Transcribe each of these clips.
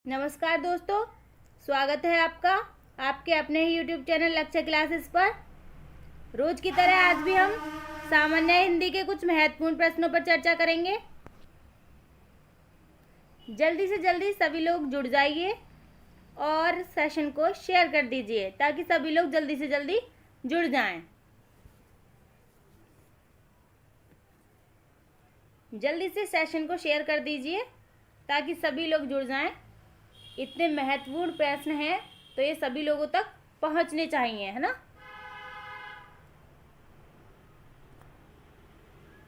नमस्कार दोस्तों, स्वागत है आपका आपके अपने ही YouTube चैनल लक्ष्य क्लासेस पर। रोज की तरह आज भी हम सामान्य हिंदी के कुछ महत्वपूर्ण प्रश्नों पर चर्चा करेंगे। जल्दी से जल्दी सभी लोग जुड़ जाइए और सेशन को शेयर कर दीजिए ताकि सभी लोग जल्दी से जल्दी जुड़ जाएं। जल्दी से सेशन को शेयर कर दीजिए ताकि सभी लोग जुड़ जाएं। इतने महत्वपूर्ण प्रश्न हैं तो ये सभी लोगों तक पहुंचने चाहिए, है ना।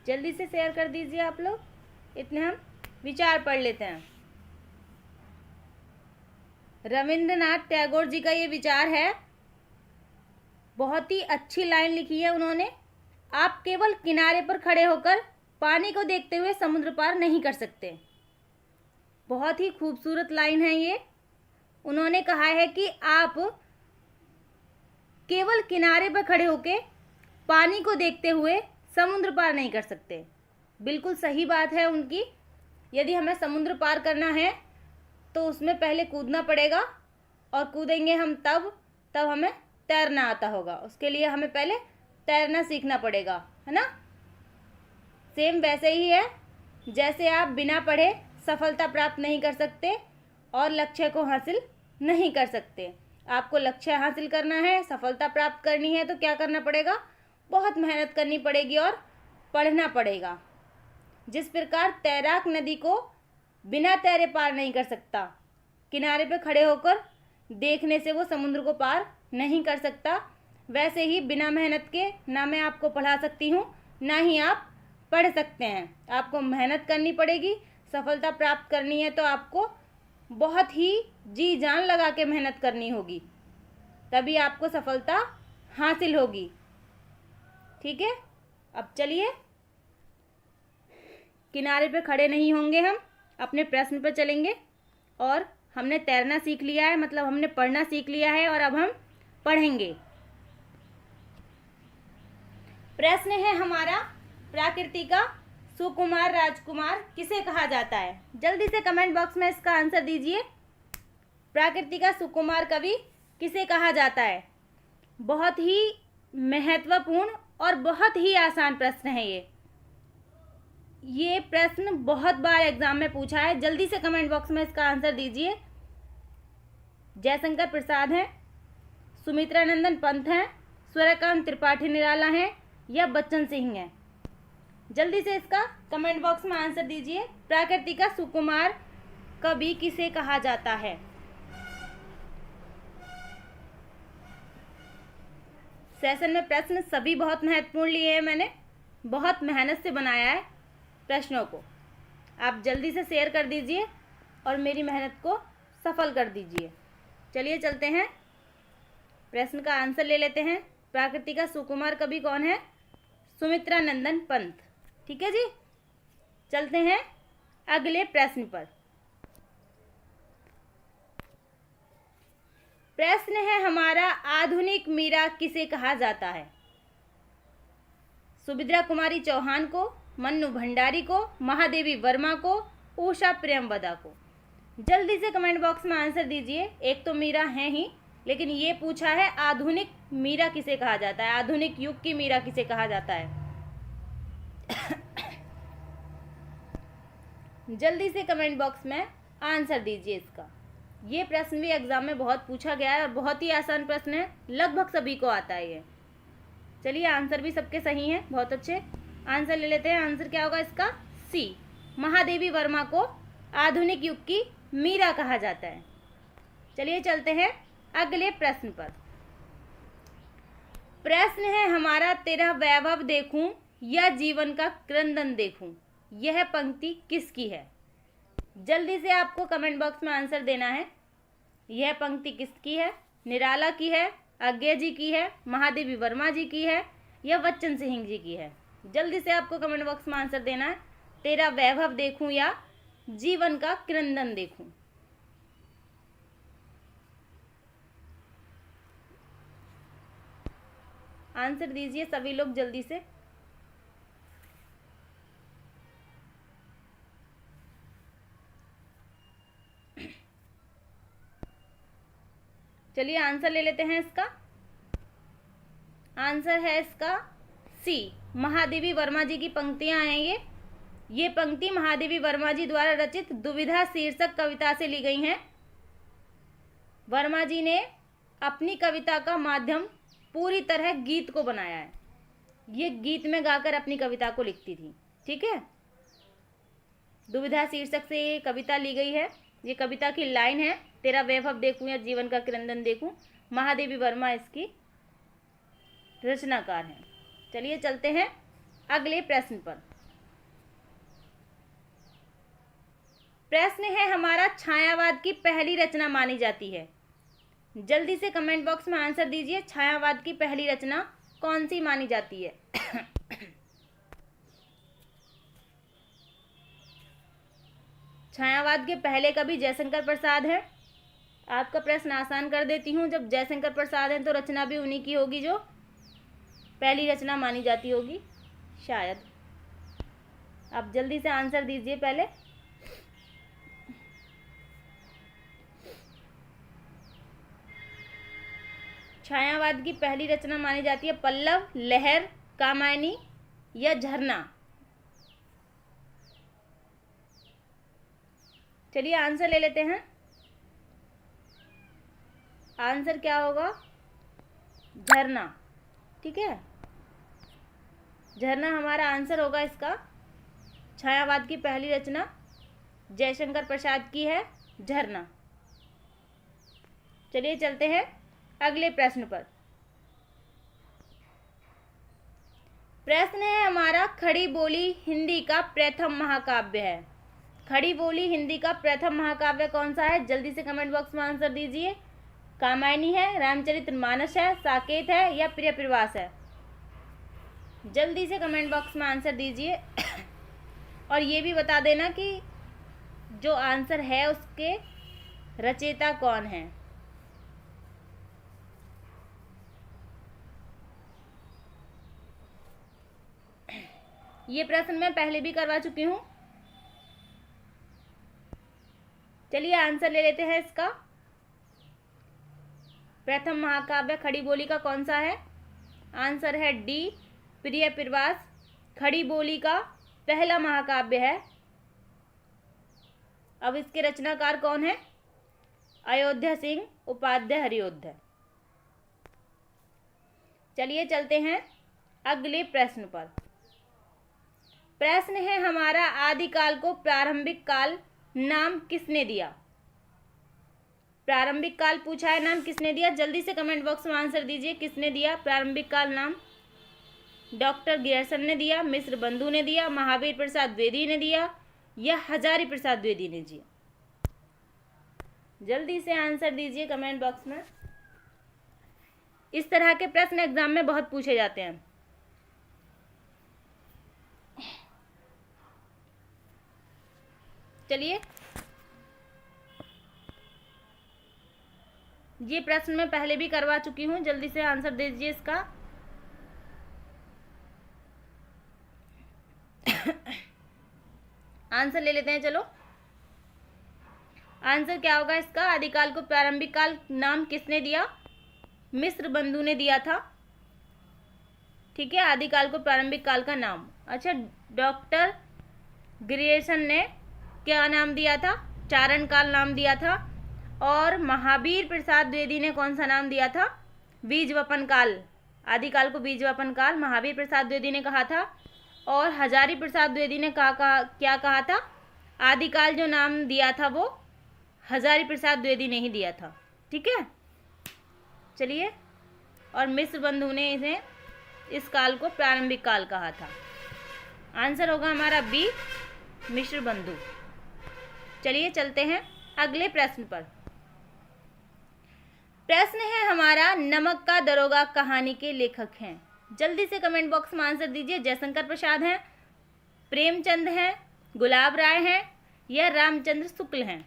जल्दी से शेयर कर दीजिए आप लोग। इतने हम विचार पढ़ लेते हैं। रविंद्रनाथ टैगोर जी का ये विचार है, बहुत ही अच्छी लाइन लिखी है उन्होंने। आप केवल किनारे पर खड़े होकर पानी को देखते हुए समुद्र पार नहीं कर सकते। बहुत ही खूबसूरत लाइन है ये। उन्होंने कहा है कि आप केवल किनारे पर खड़े होकर पानी को देखते हुए समुद्र पार नहीं कर सकते। बिल्कुल सही बात है उनकी। यदि हमें समुद्र पार करना है तो उसमें पहले कूदना पड़ेगा, और कूदेंगे हम तब हमें तैरना आता होगा। उसके लिए हमें पहले तैरना सीखना पड़ेगा, है ना। सेम वैसे ही है, जैसे आप बिना पढ़े सफलता प्राप्त नहीं कर सकते और लक्ष्य को हासिल नहीं कर सकते। आपको लक्ष्य हासिल करना है, सफलता प्राप्त करनी है तो क्या करना पड़ेगा? बहुत मेहनत करनी पड़ेगी और पढ़ना पड़ेगा। जिस प्रकार तैराक नदी को बिना तैरे पार नहीं कर सकता, किनारे पे खड़े होकर देखने से वो समुद्र को पार नहीं कर सकता, वैसे ही बिना मेहनत के ना मैं आपको पढ़ा सकती हूँ ना ही आप पढ़ सकते हैं। आपको मेहनत करनी पड़ेगी। सफलता प्राप्त करनी है तो आपको बहुत ही जी जान लगा के मेहनत करनी होगी, तभी आपको सफलता हासिल होगी। ठीक है, अब चलिए, किनारे पे खड़े नहीं होंगे, हम अपने प्रश्न पर चलेंगे। और हमने तैरना सीख लिया है, मतलब हमने पढ़ना सीख लिया है, और अब हम पढ़ेंगे। प्रश्न है हमारा, प्रकृति का सुकुमार राजकुमार किसे कहा जाता है? जल्दी से कमेंट बॉक्स में इसका आंसर दीजिए। प्रकृति का सुकुमार कवि किसे कहा जाता है? बहुत ही महत्वपूर्ण और बहुत ही आसान प्रश्न है ये प्रश्न बहुत बार एग्जाम में पूछा है। जल्दी से कमेंट बॉक्स में इसका आंसर दीजिए। जयशंकर प्रसाद हैं, सुमित्रा नंदन पंत हैं, सूर्यकांत त्रिपाठी निराला हैं, या बच्चन सिंह हैं? जल्दी से इसका कमेंट बॉक्स में आंसर दीजिए। प्रकृति का सुकुमार कवि किसे कहा जाता है? सेशन में प्रश्न सभी बहुत महत्वपूर्ण लिए हैं, मैंने बहुत मेहनत से बनाया है प्रश्नों को। आप जल्दी से शेयर कर दीजिए और मेरी मेहनत को सफल कर दीजिए। चलिए चलते हैं, प्रश्न का आंसर ले लेते हैं। प्रकृति का सुकुमार कवि कौन है? सुमित्रा नंदन पंत। ठीक है जी, चलते हैं अगले प्रश्न पर। प्रश्न है हमारा, आधुनिक मीरा किसे कहा जाता है? सुभद्रा कुमारी चौहान को, मन्नू भंडारी को, महादेवी वर्मा को, उषा प्रेमवदा को? जल्दी से कमेंट बॉक्स में आंसर दीजिए। एक तो मीरा है ही, लेकिन ये पूछा है आधुनिक मीरा किसे कहा जाता है, आधुनिक युग की मीरा किसे कहा जाता है? जल्दी से कमेंट बॉक्स में आंसर दीजिए इसका। ये प्रश्न भी एग्जाम में बहुत पूछा गया है और बहुत ही आसान प्रश्न है, लगभग सभी को आता है ये। चलिए, आंसर भी सबके सही हैं, बहुत अच्छे। आंसर ले लेते हैं। आंसर क्या होगा इसका? सी, महादेवी वर्मा को आधुनिक युग की मीरा कहा जाता है। चलिए चलते हैं अगले प्रश्न पर। प्रश्न है हमारा, तेरा वैभव देखूं या जीवन का क्रंदन देखूं, यह पंक्ति किसकी है? जल्दी से आपको कमेंट बॉक्स में आंसर देना है। यह पंक्ति किसकी है? निराला की है, आज्ञा जी की है, महादेवी वर्मा जी की है, या बच्चन सिंह जी की है? जल्दी से आपको कमेंट बॉक्स में आंसर देना है। तेरा वैभव देखूं या जीवन का क्रंदन देखूं? आंसर दीजिए सभी लोग जल्दी से। चलिए आंसर ले लेते हैं इसका। आंसर है इसका सी, महादेवी वर्मा जी की पंक्तियां हैं ये पंक्ति महादेवी वर्मा जी द्वारा रचित दुविधा शीर्षक कविता से ली गई हैं। वर्मा जी ने अपनी कविता का माध्यम पूरी तरह गीत को बनाया है। ये गीत में गाकर अपनी कविता को लिखती थी। ठीक है, दुविधा शीर्षक से ये कविता ली गई है। ये कविता की लाइन है, तेरा वैभव देखूं या जीवन का क्रंदन देखूं। महादेवी वर्मा इसकी रचनाकार हैं। चलिए चलते हैं अगले प्रश्न पर। प्रश्न है हमारा, छायावाद की पहली रचना मानी जाती है। जल्दी से कमेंट बॉक्स में आंसर दीजिए, छायावाद की पहली रचना कौन सी मानी जाती है। छायावाद के पहले कवि जयशंकर प्रसाद है। आपका प्रश्न आसान कर देती हूँ, जब जयशंकर प्रसाद हैं तो रचना भी उन्हीं की होगी जो पहली रचना मानी जाती होगी शायद। आप जल्दी से आंसर दीजिए पहले। छायावाद की पहली रचना मानी जाती है पल्लव, लहर, कामायनी या झरना। चलिए आंसर ले लेते हैं। आंसर क्या होगा? झरना। ठीक है, झरना हमारा आंसर होगा इसका। छायावाद की पहली रचना जयशंकर प्रसाद की है, झरना। चलिए चलते हैं अगले प्रश्न पर। प्रश्न है हमारा, खड़ी बोली हिंदी का प्रथम महाकाव्य है। खड़ी बोली हिंदी का प्रथम महाकाव्य कौन सा है? जल्दी से कमेंट बॉक्स में आंसर दीजिए। कामायनी है, रामचरितमानस है, साकेत है या प्रियप्रवास है? जल्दी से कमेंट बॉक्स में आंसर दीजिए। और ये भी बता देना कि जो आंसर है उसके रचयिता कौन है। ये प्रश्न मैं पहले भी करवा चुकी हूं। चलिए आंसर ले लेते हैं इसका। प्रथम महाकाव्य खड़ी बोली का कौन सा है? आंसर है डी, प्रियप्रवास। खड़ी बोली का पहला महाकाव्य है। अब इसके रचनाकार कौन है? अयोध्या सिंह उपाध्याय हरियोध्या। चलिए चलते हैं अगले प्रश्न पर। प्रश्न है हमारा, आदिकाल को प्रारंभिक काल नाम किसने दिया? प्रारंभिक काल पूछा है, नाम किसने दिया? जल्दी से कमेंट बॉक्स में आंसर दीजिए। किसने दिया प्रारंभिक काल नाम? डॉक्टर गियर्सन ने दिया, मिश्र बंधु ने दिया, महावीर प्रसाद द्विवेदी ने दिया या हजारी प्रसाद द्विवेदी ने दिया? जल्दी से आंसर दीजिए कमेंट बॉक्स में। इस तरह के प्रश्न एग्जाम में बहुत पूछे जाते हैं। चलिए, ये प्रश्न मैं पहले भी करवा चुकी हूं। जल्दी से आंसर दीजिए इसका। आंसर ले लेते हैं। चलो, आंसर क्या होगा इसका? आदिकाल को प्रारंभिक काल नाम किसने दिया? मिश्र बंधु ने दिया था। ठीक है, आदिकाल को प्रारंभिक काल का नाम। अच्छा, डॉक्टर ग्रियर्सन ने क्या नाम दिया था? चारण काल नाम दिया था। और महावीर प्रसाद द्विवेदी ने कौन सा नाम दिया था? बीजवपन काल। आदिकाल को बीजवपन काल महावीर प्रसाद द्विवेदी ने कहा था। और हजारी प्रसाद द्विवेदी ने क्या कहा था? आदिकाल जो नाम दिया था वो हजारी प्रसाद द्विवेदी ने ही दिया था। ठीक है, चलिए। और मिश्र बंधु ने इसे इस काल को प्रारंभिक काल कहा था। आंसर होगा हमारा बी, मिश्र बंधु। चलिए चलते हैं अगले प्रश्न पर। प्रश्न है हमारा, नमक का दरोगा कहानी के लेखक हैं। जल्दी से कमेंट बॉक्स में आंसर दीजिए। जयशंकर प्रसाद हैं, प्रेमचंद हैं, गुलाब राय हैं या रामचंद्र शुक्ल हैं?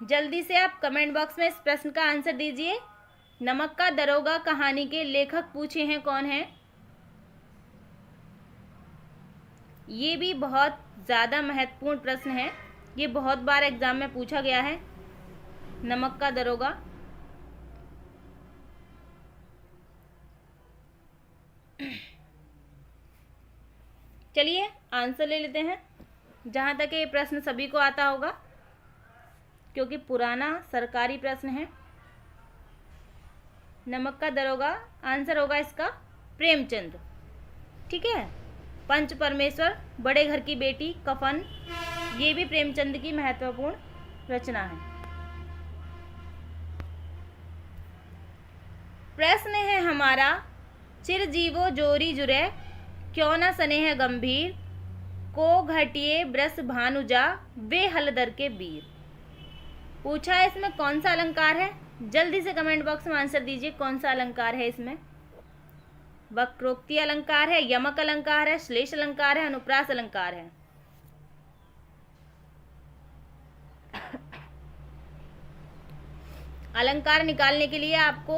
जल्दी से आप कमेंट बॉक्स में इस प्रश्न का आंसर दीजिए। नमक का दरोगा कहानी के लेखक पूछे हैं कौन हैं? ये भी बहुत ज़्यादा महत्वपूर्ण प्रश्न है। ये बहुत बार एग्जाम में पूछा गया है। नमक का दरोगा। चलिए आंसर ले लेते हैं, जहाँ तक ये प्रश्न सभी को आता होगा क्योंकि पुराना सरकारी प्रश्न है। नमक का दरोगा, आंसर होगा इसका प्रेमचंद। ठीक है, पंच परमेश्वर, बड़े घर की बेटी, कफन, ये भी प्रेमचंद की महत्वपूर्ण रचना है। प्रश्न है हमारा, चिरजीवो जोरी जुरे, क्यों न स्नेह गंभीर, को घटिए ब्रस भानुजा, वे हलदर के वीर। पूछा है इसमें कौन सा अलंकार है, जल्दी से कमेंट बॉक्स में आंसर दीजिए कौन सा अलंकार है इसमें। वक्रोक्ति अलंकार है, यमक अलंकार है, श्लेष अलंकार है, अनुप्रास अलंकार है। अलंकार निकालने के लिए आपको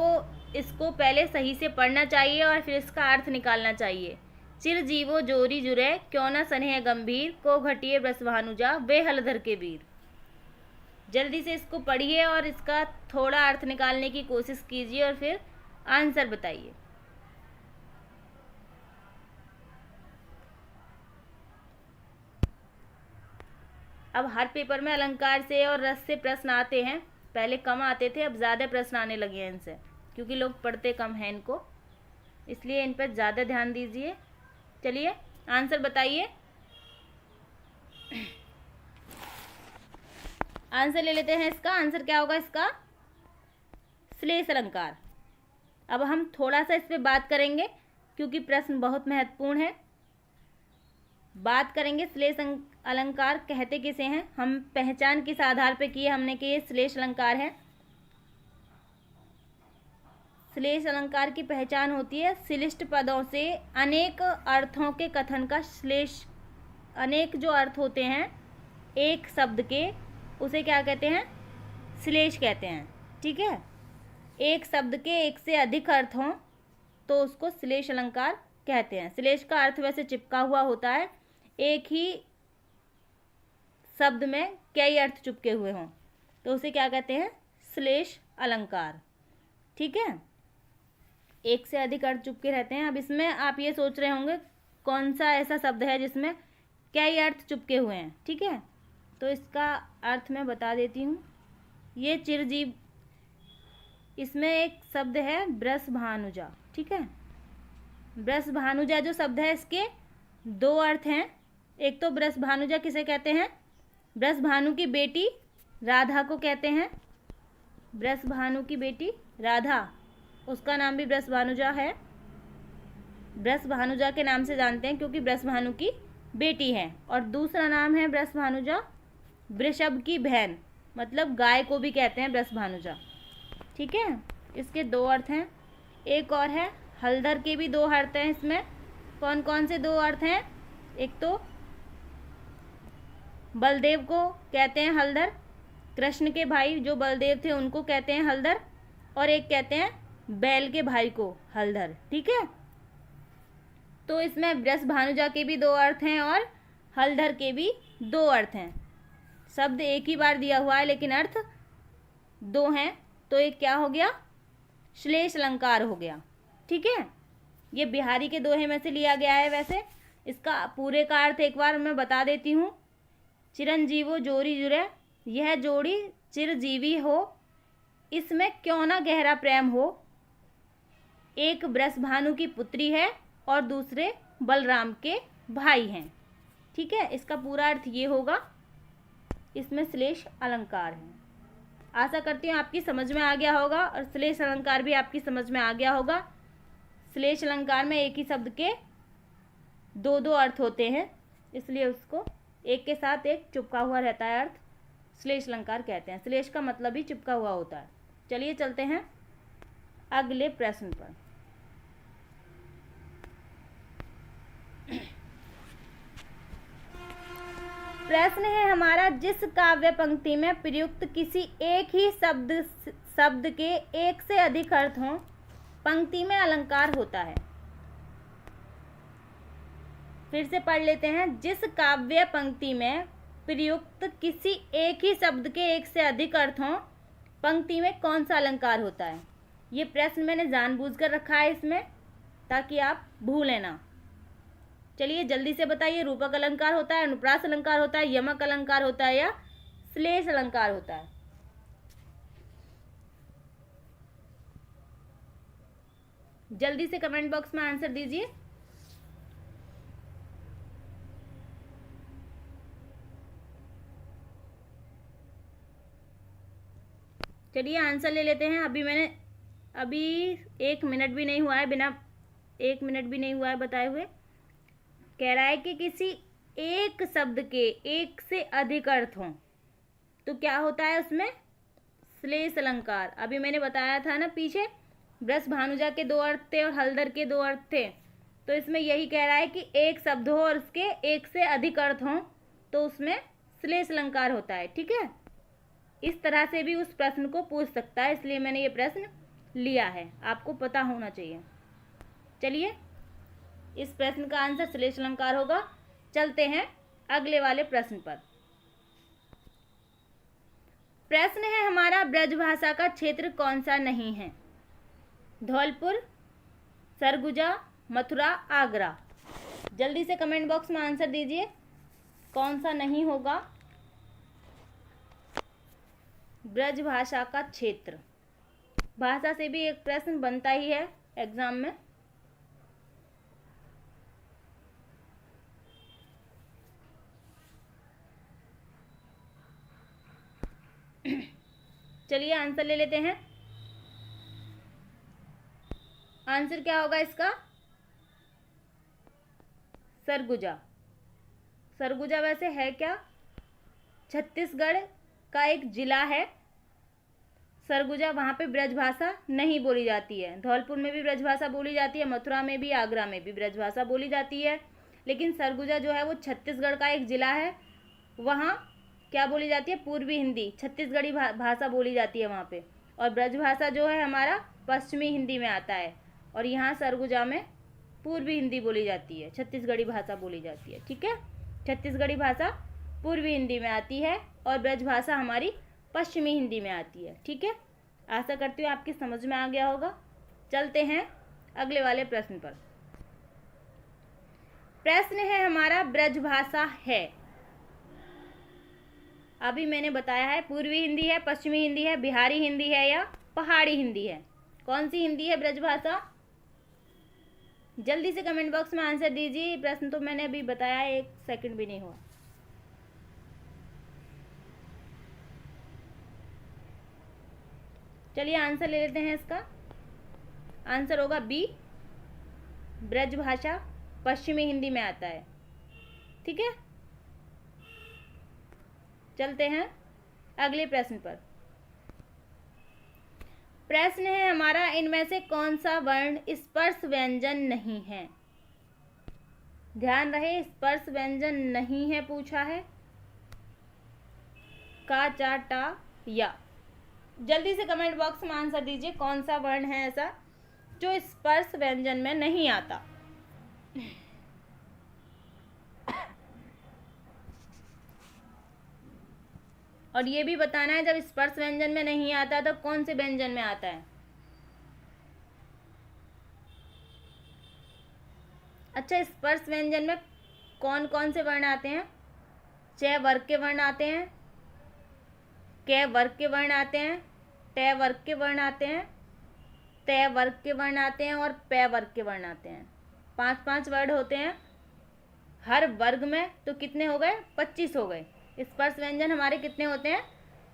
इसको पहले सही से पढ़ना चाहिए और फिर इसका अर्थ निकालना चाहिए। चिरजीवो जोरी जुरे, क्यों न स्नेह गंभीर, को घटिए ब्रस भानुजा, वे हलधर के वीर। जल्दी से इसको पढ़िए और इसका थोड़ा अर्थ निकालने की कोशिश कीजिए और फिर आंसर बताइए। अब हर पेपर में अलंकार से और रस से प्रश्न आते हैं, पहले कम आते थे, अब ज़्यादा प्रश्न आने लगे हैं इनसे, क्योंकि लोग पढ़ते कम हैं इनको, इसलिए इन पर ज़्यादा ध्यान दीजिए। चलिए आंसर बताइए। आंसर ले लेते हैं इसका, आंसर क्या होगा इसका, श्लेष अलंकार। अब हम थोड़ा सा इस पर बात करेंगे क्योंकि प्रश्न बहुत महत्वपूर्ण है। बात करेंगे श्लेष अलंकार कहते किसे हैं, हम पहचान किस आधार पे किए हमने कि ये श्लेष अलंकार है। श्लेष अलंकार की पहचान होती है श्लिष्ट पदों से अनेक अर्थों के कथन का श्लेष। अनेक जो अर्थ होते हैं एक शब्द के, उसे क्या कहते हैं, श्लेष कहते हैं। ठीक है, एक शब्द के एक से अधिक अर्थ हों तो उसको श्लेष अलंकार कहते हैं। श्लेष का अर्थ वैसे चिपका हुआ होता है, एक ही शब्द में कई अर्थ चिपके हुए हों तो उसे क्या कहते हैं, श्लेष अलंकार। ठीक है, एक से अधिक अर्थ चिपके रहते हैं। अब इसमें आप ये सोच रहे होंगे कौन सा ऐसा शब्द है जिसमें कई अर्थ चिपके हुए हैं। ठीक है, तो इसका अर्थ मैं बता देती हूँ। ये चिरजीव, इसमें एक शब्द है ब्रस भानुजा। ठीक है, ब्रस भानुजा जो शब्द है इसके दो अर्थ हैं। एक तो ब्रस भानुजा किसे कहते हैं, ब्रस भानु की बेटी राधा को कहते हैं। ब्रस भानु की बेटी राधा, उसका नाम भी ब्रस भानुजा है। ब्रस भानुजा के नाम से जानते हैं क्योंकि ब्रस भानु की बेटी है। और दूसरा नाम है ब्रस भानुजा वृषभ की बहन, मतलब गाय को भी कहते हैं ब्रस भानुजा। ठीक है, इसके दो अर्थ हैं। एक और है हलधर के भी दो अर्थ हैं इसमें। कौन कौन से दो अर्थ हैं, एक तो बलदेव को कहते हैं हलधर, कृष्ण के भाई जो बलदेव थे उनको कहते हैं हलधर, और एक कहते हैं बैल के भाई को हलधर। ठीक है, तो इसमें ब्रस भानुजा के भी दो अर्थ हैं और हलधर के भी दो अर्थ हैं। शब्द एक ही बार दिया हुआ है लेकिन अर्थ दो हैं, तो एक क्या हो गया, श्लेष अलंकार हो गया। ठीक है, ये बिहारी के दोहे में से लिया गया है। वैसे इसका पूरे का अर्थ एक बार मैं बता देती हूँ। चिरंजीवो जोड़ी जुड़े, यह जोड़ी चिरजीवी हो, इसमें क्यों ना गहरा प्रेम हो, एक ब्रस भानु की पुत्री है और दूसरे बलराम के भाई हैं। ठीक है, इसका पूरा अर्थ ये होगा। इसमें श्लेष अलंकार है। आशा करती हूँ आपकी समझ में आ गया होगा और श्लेष अलंकार भी आपकी समझ में आ गया होगा। श्लेष अलंकार में एक ही शब्द के दो दो अर्थ होते हैं, इसलिए उसको एक के साथ एक चिपका हुआ रहता है अर्थ, श्लेष अलंकार कहते हैं। श्लेष का मतलब ही चिपका हुआ होता है। चलिए चलते हैं अगले प्रश्न पर। प्रश्न है हमारा, जिस काव्य पंक्ति में प्रयुक्त किसी एक ही शब्द के एक से अधिक अर्थ हों, पंक्ति में अलंकार होता है। फिर से पढ़ लेते हैं। जिस काव्य पंक्ति में प्रयुक्त किसी एक ही शब्द के एक से अधिक अर्थ हों, पंक्ति में कौन सा अलंकार होता है? ये प्रश्न मैंने जानबूझकर रखा है इसमें ताकि आप भूलें ना। चलिए जल्दी से बताइए, रूपक अलंकार होता है, अनुप्रास अलंकार होता है, यमक अलंकार होता है या श्लेष अलंकार होता है? जल्दी से कमेंट बॉक्स में आंसर दीजिए। चलिए आंसर ले लेते हैं। अभी 1 मिनट भी नहीं हुआ है, बिना 1 मिनट भी नहीं हुआ है बताए हुए। कह रहा है कि किसी एक शब्द के एक से अधिक अर्थ हों तो क्या होता है उसमें? श्लेष अलंकार। अभी मैंने बताया था ना पीछे, ब्रज भानुजा के 2 अर्थ थे और हलदर के 2 अर्थ थे। तो इसमें यही कह रहा है कि एक शब्द हो और उसके एक से अधिक अर्थ हों तो उसमें श्लेष अलंकार होता है। ठीक है, इस तरह से भी उस प्रश्न को पूछ सकता है, इसलिए मैंने ये प्रश्न लिया है, आपको पता होना चाहिए। चलिए इस प्रश्न का आंसर श्लेष अलंकार होगा। चलते हैं अगले वाले प्रश्न पर। प्रश्न है हमारा, ब्रजभाषा का क्षेत्र कौन सा नहीं है? धौलपुर, सरगुजा, मथुरा, आगरा। जल्दी से कमेंट बॉक्स में आंसर दीजिए, कौन सा नहीं होगा ब्रजभाषा का क्षेत्र? भाषा से भी एक प्रश्न बनता ही है एग्जाम में। चलिए आंसर ले लेते हैं। आंसर क्या होगा इसका? सरगुजा। सरगुजा वैसे है क्या? छत्तीसगढ़ का एक जिला है सरगुजा, वहाँ पे ब्रजभाषा नहीं बोली जाती है। धौलपुर में भी ब्रजभाषा बोली जाती है, मथुरा में भी, आगरा में भी ब्रजभाषा बोली जाती है, लेकिन सरगुजा जो है वो छत्तीसगढ़ का एक जिला है। वहाँ क्या बोली जाती है? पूर्वी हिंदी, छत्तीसगढ़ी भाषा बोली जाती है वहाँ पे। और ब्रजभाषा जो है हमारा पश्चिमी हिंदी में आता है, और यहाँ सरगुजा में पूर्वी हिंदी बोली जाती है, छत्तीसगढ़ी भाषा बोली जाती है। ठीक है, छत्तीसगढ़ी भाषा पूर्वी हिंदी में आती है और ब्रजभाषा हमारी पश्चिमी हिंदी में आती है। ठीक है, आशा करती हूँ आपकी समझ में आ गया होगा। चलते हैं अगले वाले प्रश्न पर। प्रश्न है हमारा, ब्रजभाषा है, अभी मैंने बताया है पूर्वी हिंदी है, पश्चिमी हिंदी है, बिहारी हिंदी है या पहाड़ी हिंदी है? कौन सी हिंदी है ब्रजभाषा? जल्दी से कमेंट बॉक्स में आंसर दीजिए। प्रश्न तो मैंने अभी बताया, 1 सेकंड भी नहीं हुआ। चलिए आंसर ले लेते हैं इसका। आंसर होगा बी, ब्रजभाषा पश्चिमी हिंदी में आता है। ठीक है, चलते हैं अगले प्रश्न पर। प्रश्न है हमारा, इनमें से कौन सा वर्ण स्पर्श व्यंजन नहीं है? ध्यान रहे, स्पर्श व्यंजन नहीं है पूछा है। का, चा, टा, या। जल्दी से कमेंट बॉक्स में आंसर दीजिए, कौन सा वर्ण है ऐसा जो स्पर्श व्यंजन में नहीं आता? और ये भी बताना है जब स्पर्श व्यंजन में नहीं आता तो कौन से व्यंजन में आता है। अच्छा, स्पर्श व्यंजन में कौन कौन से वर्ण आते हैं? च वर्ग के वर्ण आते हैं, क वर्ग के वर्ण आते हैं, ट वर्ग के वर्ण आते हैं, त वर्ग के वर्ण आते हैं और प वर्ग के वर्ण आते हैं। 5-5 वर्ड होते हैं हर वर्ग में, तो कितने हो गए? 25 हो गए। स्पर्श व्यंजन हमारे कितने होते हैं?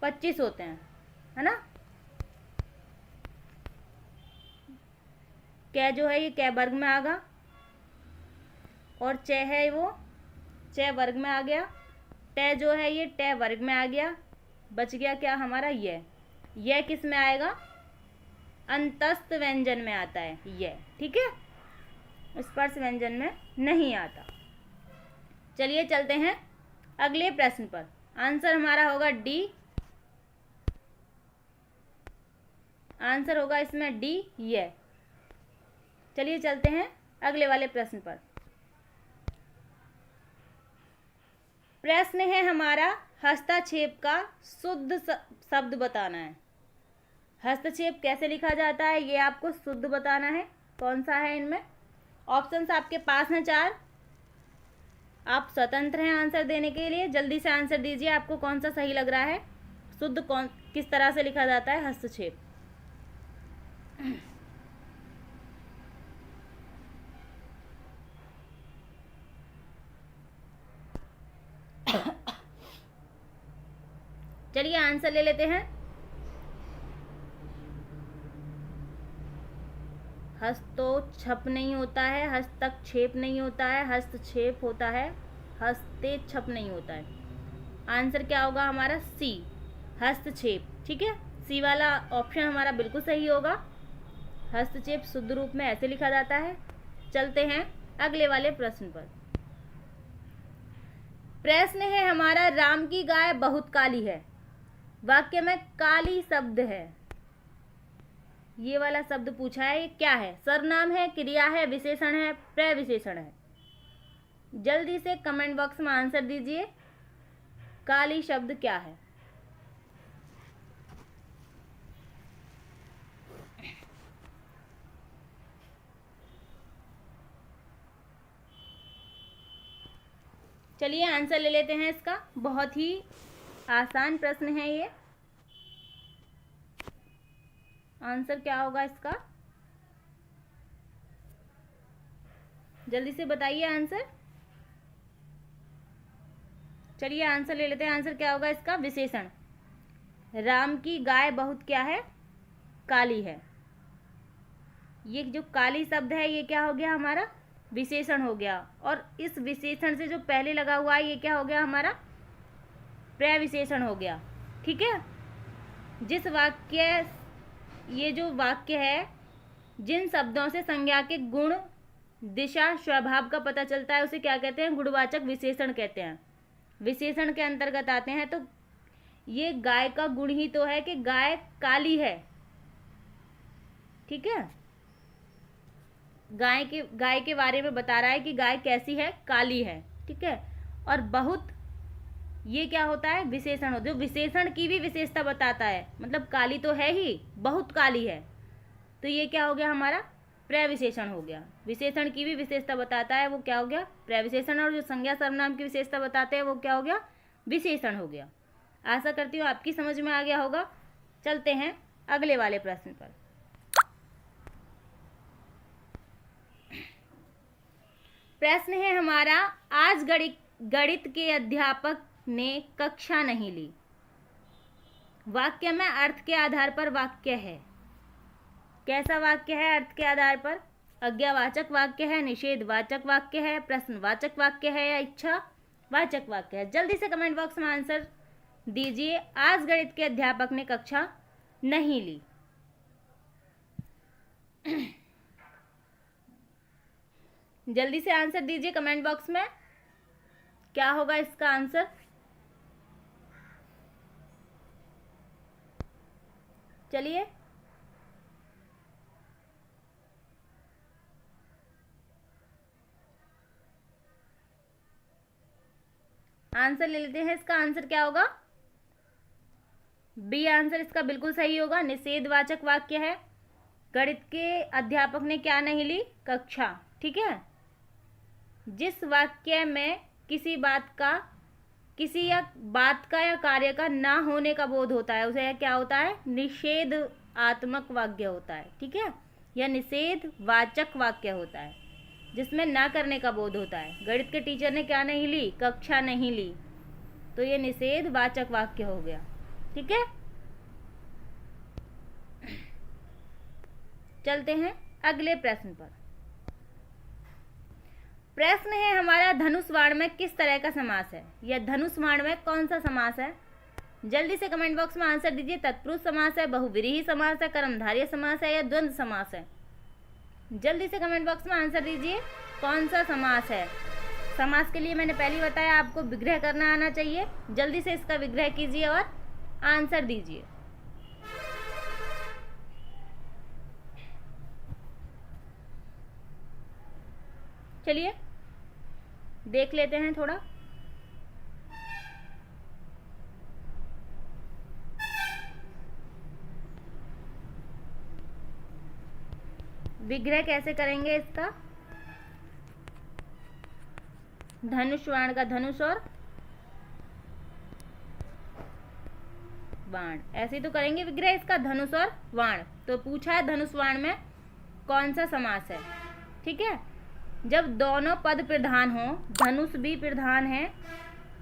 25 होते हैं, है ना। क जो है ये क वर्ग में आ गया, और च है वो च वर्ग में आ गया, ट जो है ये ट वर्ग में आ गया। बच गया क्या हमारा? यह किस में आएगा? अंतस्थ व्यंजन में आता है यह। ठीक है, स्पर्श व्यंजन में नहीं आता। चलिए चलते हैं अगले प्रश्न पर। आंसर हमारा होगा डी। आंसर होगा इसमें डी, यह। चलिए चलते हैं अगले वाले प्रश्न पर। प्रश्न है हमारा, हस्तक्षेप का शुद्ध शब्द बताना है। हस्तक्षेप कैसे लिखा जाता है ये आपको शुद्ध बताना है, कौन सा है इनमें। ऑप्शंस आपके पास हैं 4, आप स्वतंत्र हैं आंसर देने के लिए। जल्दी से आंसर दीजिए, आपको कौन सा सही लग रहा है, शुद्ध कौन किस तरह से लिखा जाता है हस्तक्षेप। चलिए आंसर ले लेते हैं। हस्तोक्षेप नहीं होता है, हस्तक्षेप नहीं होता है, हस्तक्षेप होता है, हस्तेक्षेप नहीं होता है। आंसर क्या होगा हमारा सी, हस्तक्षेप। ठीक है, सी वाला ऑप्शन हमारा बिल्कुल सही होगा। हस्तक्षेप शुद्ध रूप में ऐसे लिखा जाता है। चलते हैं अगले वाले प्रश्न पर। प्रश्न है हमारा, राम की गाय बहुत काली है। वाक्य में काली शब्द है, ये वाला शब्द पूछा है, ये क्या है? सर्वनाम है, क्रिया है, विशेषण है, प्रविशेषण है। जल्दी से कमेंट बॉक्स में आंसर दीजिए, काली शब्द क्या है? चलिए आंसर ले लेते हैं इसका। बहुत ही आसान प्रश्न है ये। आंसर क्या होगा इसका, जल्दी से बताइए आंसर। चलिए आंसर ले लेते हैं। आंसर क्या होगा इसका, विशेषण। राम की गाय बहुत क्या है, काली है। ये जो काली शब्द है ये क्या हो गया हमारा, विशेषण हो गया। और इस विशेषण से जो पहले लगा हुआ है ये क्या हो गया हमारा, प्रविशेषण हो गया। ठीक है, जिस वाक्य, ये जो वाक्य है, जिन शब्दों से संज्ञा के गुण, दिशा, स्वभाव का पता चलता है उसे क्या कहते हैं, गुणवाचक विशेषण कहते हैं। विशेषण के अंतर्गत आते हैं। तो ये गाय का गुण ही तो है कि गाय काली है। ठीक है, गाय के बारे में बता रहा है कि गाय कैसी है, काली है। ठीक है, और बहुत, ये क्या होता है, विशेषण हो, जो विशेषण की भी विशेषता बताता है। मतलब काली तो है ही, बहुत काली है, तो ये क्या हो गया हमारा, प्रविशेषण हो गया। विशेषण की भी विशेषता बताता है, वो क्या हो गया, प्रविशेषण। और जो संज्ञा सर्वनाम की विशेषता बताते हैं वो क्या हो गया, विशेषण हो गया। आशा करती हूँ आपकी समझ में आ गया होगा। चलते हैं अगले वाले प्रश्न पर। प्रश्न है हमारा, आज गणित के अध्यापक ने कक्षा नहीं ली। वाक्य में अर्थ के आधार पर वाक्य है। कैसा वाक्य है अर्थ के आधार पर? आज्ञावाचक वाक्य है, निषेधवाचक वाक्य है, प्रश्नवाचक वाक्य है, या इच्छावाचक वाक्य है? जल्दी से कमेंट बॉक्स में आंसर दीजिए। आज गणित के अध्यापक ने कक्षा नहीं ली। जल्दी से आंसर दीजिए कमेंट बॉक्स में, क्या होगा इसका आंसर। चलिए आंसर ले लेते हैं। इसका आंसर क्या होगा, बी आंसर इसका बिल्कुल सही होगा। निषेधवाचक वाक्य है। गणित के अध्यापक ने क्या नहीं ली, कक्षा। ठीक है, जिस वाक्य में किसी बात का या कार्य का ना होने का बोध होता है उसे क्या होता है, निषेधात्मक वाक्य होता है। ठीक है, या निषेधवाचक वाक्य होता है, जिसमें ना करने का बोध होता है। गणित के टीचर ने क्या नहीं ली, कक्षा नहीं ली, तो ये निषेधवाचक वाक्य हो गया। ठीक है, चलते हैं अगले प्रश्न पर। प्रश्न है हमारा, धनुष बाण में किस तरह का समास है, या धनुष बाण में कौन सा समास है? जल्दी से कमेंट बॉक्स में आंसर दीजिए। तत्पुरुष समास है, बहुव्रीहि समास है, कर्मधारय समास है, या द्वंद्व समास है? जल्दी से कमेंट बॉक्स में आंसर दीजिए, कौन सा समास है। समास के लिए मैंने पहले ही बताया आपको विग्रह करना आना चाहिए। जल्दी से इसका विग्रह कीजिए और आंसर दीजिए। चलिए देख लेते हैं थोड़ा। विग्रह कैसे करेंगे इसका? धनुष बाण का धनुष और बाण, ऐसे तो करेंगे विग्रह इसका, धनुष और बाण। तो पूछा है धनुष बाण में कौन सा समास है। ठीक है, जब दोनों पद प्रधान हो, धनुष भी प्रधान है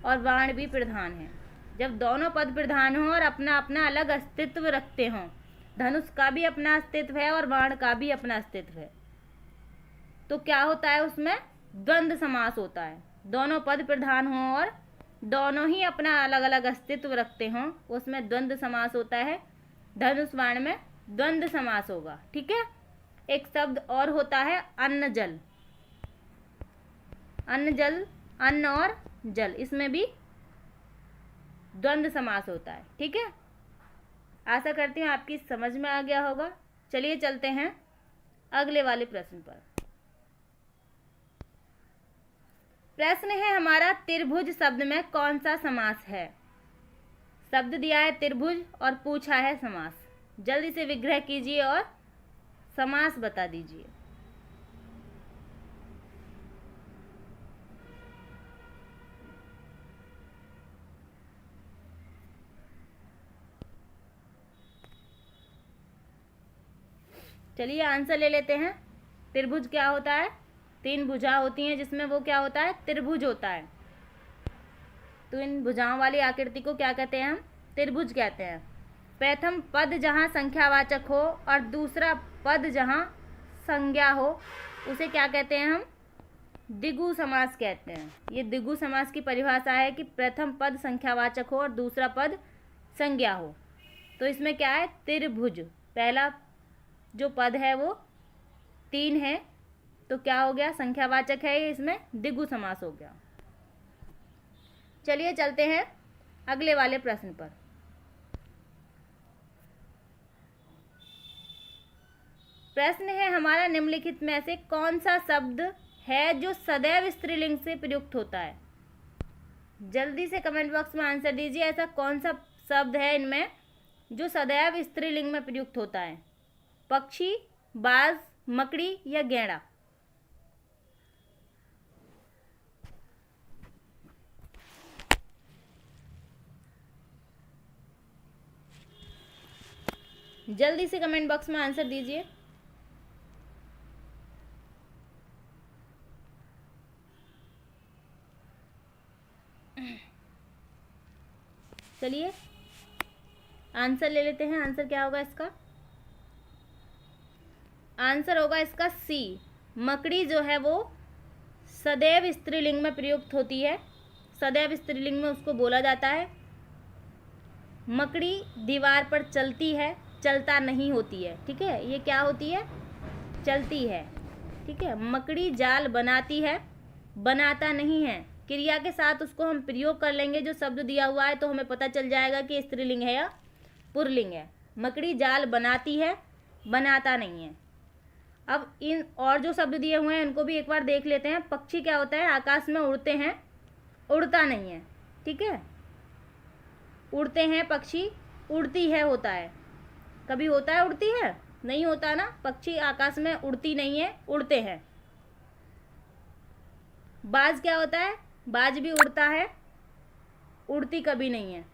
और बाण भी प्रधान है, जब दोनों पद प्रधान हो और अपना अपना अलग अस्तित्व रखते हों, धनुष का भी अपना अस्तित्व है और बाण का भी अपना अस्तित्व है, तो क्या होता है उसमें? द्वंद्व समास होता है। दोनों पद प्रधान हों और दोनों ही अपना अलग अलग अस्तित्व रखते हों, उसमें द्वंद्व समास होता है। धनुष बाण में द्वंद्व समास होगा। ठीक है, एक शब्द और होता है अन्न जल। अन्न जल, अन्न और जल, इसमें भी द्वंद्व समास होता है। ठीक है, आशा करती हूँ आपकी समझ में आ गया होगा। चलिए चलते हैं अगले वाले प्रश्न पर। प्रश्न है हमारा, त्रिभुज शब्द में कौन सा समास है? शब्द दिया है त्रिभुज और पूछा है समास। जल्दी से विग्रह कीजिए और समास बता दीजिए। चलिए आंसर ले लेते हैं। त्रिभुज क्या होता है? 3 भुजा होती हैं जिसमें वो क्या होता है? त्रिभुज होता है। तो इन भुजाओं वाली आकृति को क्या कहते हैं हम? त्रिभुज कहते हैं। प्रथम पद जहाँ संख्यावाचक हो और दूसरा पद जहाँ संज्ञा हो, उसे क्या कहते हैं हम? द्विगु समास कहते हैं। ये द्विगु समास की परिभाषा है कि प्रथम पद संख्यावाचक हो और दूसरा पद संज्ञा हो। तो इसमें क्या है? त्रिभुज, पहला जो पद है वो 3 है, तो क्या हो गया? संख्यावाचक है, ये इसमें द्विगु समास हो गया। चलिए चलते हैं अगले वाले प्रश्न पर। प्रश्न है हमारा, निम्नलिखित में से कौन सा शब्द है जो सदैव स्त्रीलिंग से प्रयुक्त होता है? जल्दी से कमेंट बॉक्स में आंसर दीजिए। ऐसा कौन सा शब्द है इनमें जो सदैव स्त्रीलिंग में प्रयुक्त होता है? पक्षी, बाज, मकड़ी या गैंडा? जल्दी से कमेंट बॉक्स में आंसर दीजिए। चलिए आंसर ले लेते हैं। आंसर क्या होगा इसका? आंसर होगा इसका सी। मकड़ी जो है वो सदैव स्त्रीलिंग में प्रयुक्त होती है। सदैव स्त्रीलिंग में उसको बोला जाता है। मकड़ी दीवार पर चलती है, चलता नहीं होती है। ठीक है, ये क्या होती है? चलती है। ठीक है, मकड़ी जाल बनाती है, बनाता नहीं है। क्रिया के साथ उसको हम प्रयोग कर लेंगे, जो शब्द दिया हुआ है, तो हमें पता चल जाएगा कि स्त्रीलिंग है या पुल्लिंग है। मकड़ी जाल बनाती है, बनाता नहीं है। अब इन और जो शब्द दिए हुए हैं इनको भी एक बार देख लेते हैं। पक्षी क्या होता है? आकाश में उड़ते हैं, उड़ता नहीं है। ठीक है, उड़ते हैं पक्षी, उड़ती है होता है। कभी होता है उड़ती है? नहीं होता ना। पक्षी आकाश में उड़ती नहीं है, उड़ते हैं। बाज क्या होता है? बाज भी उड़ता है, उड़ती कभी नहीं है।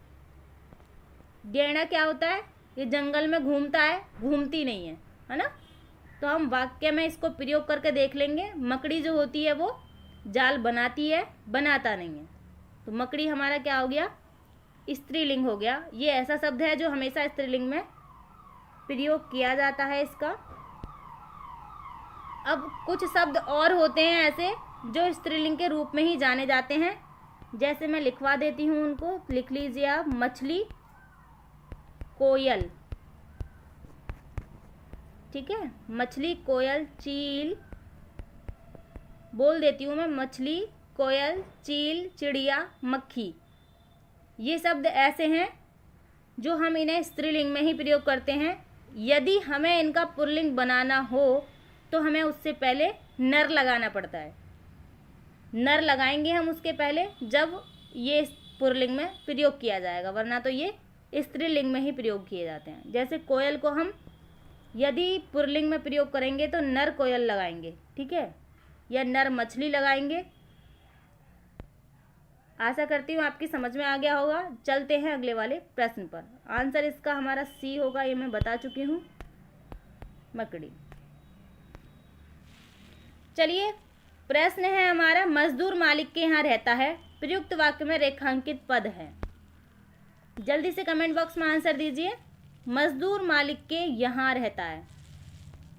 गैंडा क्या होता है? ये जंगल में घूमता है, घूमती नहीं है, है ना। तो हम वाक्य में इसको प्रयोग करके देख लेंगे। मकड़ी जो होती है वो जाल बनाती है, बनाता नहीं है। तो मकड़ी हमारा क्या हो गया? स्त्रीलिंग हो गया। ये ऐसा शब्द है जो हमेशा स्त्रीलिंग में प्रयोग किया जाता है इसका। अब कुछ शब्द और होते हैं ऐसे जो स्त्रीलिंग के रूप में ही जाने जाते हैं। जैसे मैं लिखवा देती हूँ उनको, लिख लीजिए आप। मछली, कोयल। ठीक है, मछली, कोयल, चील। बोल देती हूँ मैं, मछली, कोयल, चील, चिड़िया, मक्खी। ये शब्द ऐसे हैं जो हम इन्हें स्त्रीलिंग में ही प्रयोग करते हैं। यदि हमें इनका पुल्लिंग बनाना हो तो हमें उससे पहले नर लगाना पड़ता है। नर लगाएंगे हम उसके पहले, जब ये पुल्लिंग में प्रयोग किया जाएगा, वरना तो ये स्त्रीलिंग में ही प्रयोग किए जाते हैं। जैसे कोयल को हम यदि पुल्लिंग में प्रयोग करेंगे तो नर कोयल लगाएंगे, ठीक है, या नर मछली लगाएंगे। आशा करती हूँ आपकी समझ में आ गया होगा। चलते हैं अगले वाले प्रश्न पर। आंसर इसका हमारा सी होगा, ये मैं बता चुकी हूँ, मकड़ी। चलिए, प्रश्न है हमारा, मजदूर मालिक के यहाँ रहता है, प्रयुक्त वाक्य में रेखांकित पद है। जल्दी से कमेंट बॉक्स में आंसर दीजिए। मजदूर मालिक के यहाँ रहता है,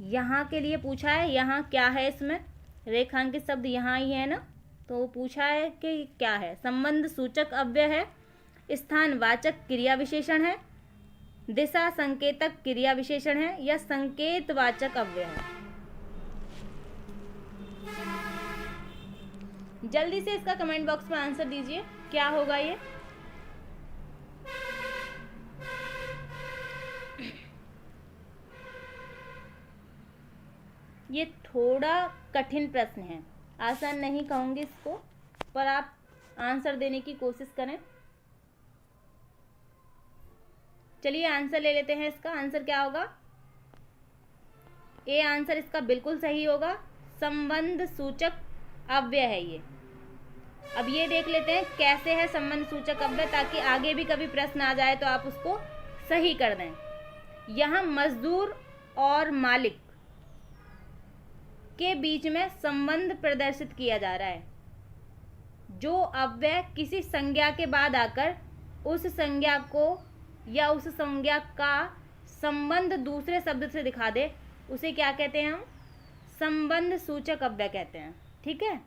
यहाँ के लिए पूछा है, यहाँ क्या है, इसमें रेखांकित शब्द यहाँ ही है ना, तो पूछा है कि क्या है। संबंध सूचक अव्यय है, स्थानवाचक क्रिया विशेषण है, दिशा संकेतक क्रिया विशेषण है, या संकेतवाचक अव्यय है। जल्दी से इसका कमेंट बॉक्स में आंसर दीजिए, क्या होगा ये। ये थोड़ा कठिन प्रश्न है, आसान नहीं कहूँगी इसको, पर आप आंसर देने की कोशिश करें। चलिए आंसर ले लेते हैं। इसका आंसर क्या होगा? ए आंसर इसका बिल्कुल सही होगा, संबंध सूचक अव्यय है ये। अब ये देख लेते हैं कैसे है संबंध सूचक अव्यय, ताकि आगे भी कभी प्रश्न आ जाए तो आप उसको सही कर दें। यहाँ मजदूर और मालिक के बीच में संबंध प्रदर्शित किया जा रहा है। जो अव्यय किसी संज्ञा के बाद आकर उस संज्ञा को या उस संज्ञा का संबंध दूसरे शब्द से दिखा दे, उसे क्या कहते हैं हम? संबंध सूचक अव्यय कहते हैं, ठीक है।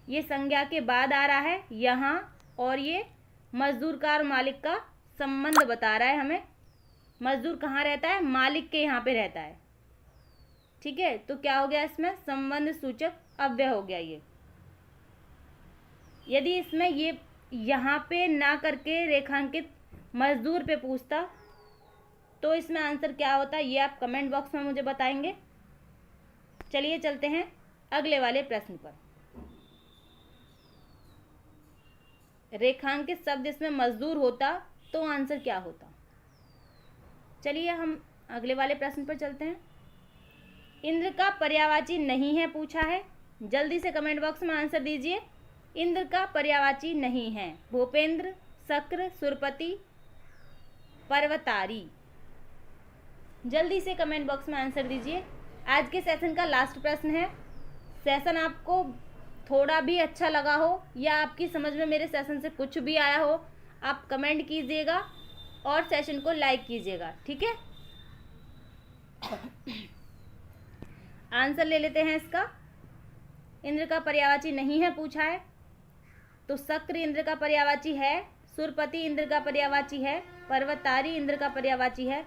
ये संज्ञा के बाद आ रहा है यहाँ, और ये मजदूर का और मालिक का संबंध बता रहा है हमें। मजदूर कहाँ रहता है? मालिक के यहाँ पे रहता है, ठीक है। तो क्या हो गया इसमें? संबंध सूचक अव्यय हो गया ये। यदि इसमें ये यहाँ पे ना करके रेखांकित मजदूर पे पूछता तो इसमें आंसर क्या होता, ये आप कमेंट बॉक्स में मुझे बताएंगे। चलिए चलते हैं अगले वाले प्रश्न पर। रेखांकित शब्द इसमें मजदूर होता तो आंसर क्या होता? चलिए हम अगले वाले प्रश्न पर चलते हैं। इंद्र का पर्यायवाची नहीं है पूछा है, जल्दी से कमेंट बॉक्स में आंसर दीजिए। इंद्र का पर्यायवाची नहीं है। भूपेंद्र, शक्र, सुरपति, पर्वतारी। जल्दी से कमेंट बॉक्स में आंसर दीजिए। आज के सेशन का लास्ट प्रश्न है। सेशन आपको थोड़ा भी अच्छा लगा हो या आपकी समझ में मेरे सेशन से कुछ भी आया हो, आप कमेंट कीजिएगा और सेशन को लाइक कीजिएगा, ठीक है। आंसर ले लेते हैं इसका। इंद्र का पर्यायवाची नहीं है पूछा है, तो शक्र इंद्र का पर्यायवाची है, सुरपति इंद्र का पर्यायवाची है, पर्वतारी इंद्र का पर्यायवाची है।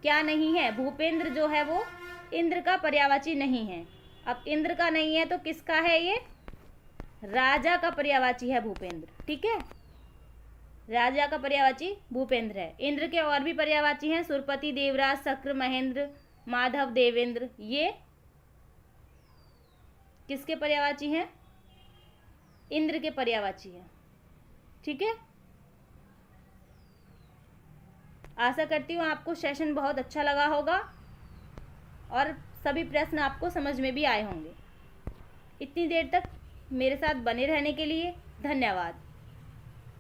क्या नहीं है? भूपेंद्र जो है वो इंद्र का पर्यायवाची नहीं है। अब इंद्र का नहीं है तो किसका है ये? राजा का पर्यायवाची है भूपेंद्र, ठीक है। राजा का पर्यायवाची भूपेंद्र है। इंद्र के और भी पर्यायवाची हैं, सुरपति, देवराज, शक्र, महेंद्र, माधव, देवेंद्र। ये किसके पर्यायवाची हैं? इंद्र के पर्यायवाची हैं, ठीक है। आशा करती हूँ आपको सेशन बहुत अच्छा लगा होगा और सभी प्रश्न आपको समझ में भी आए होंगे। इतनी देर तक मेरे साथ बने रहने के लिए धन्यवाद।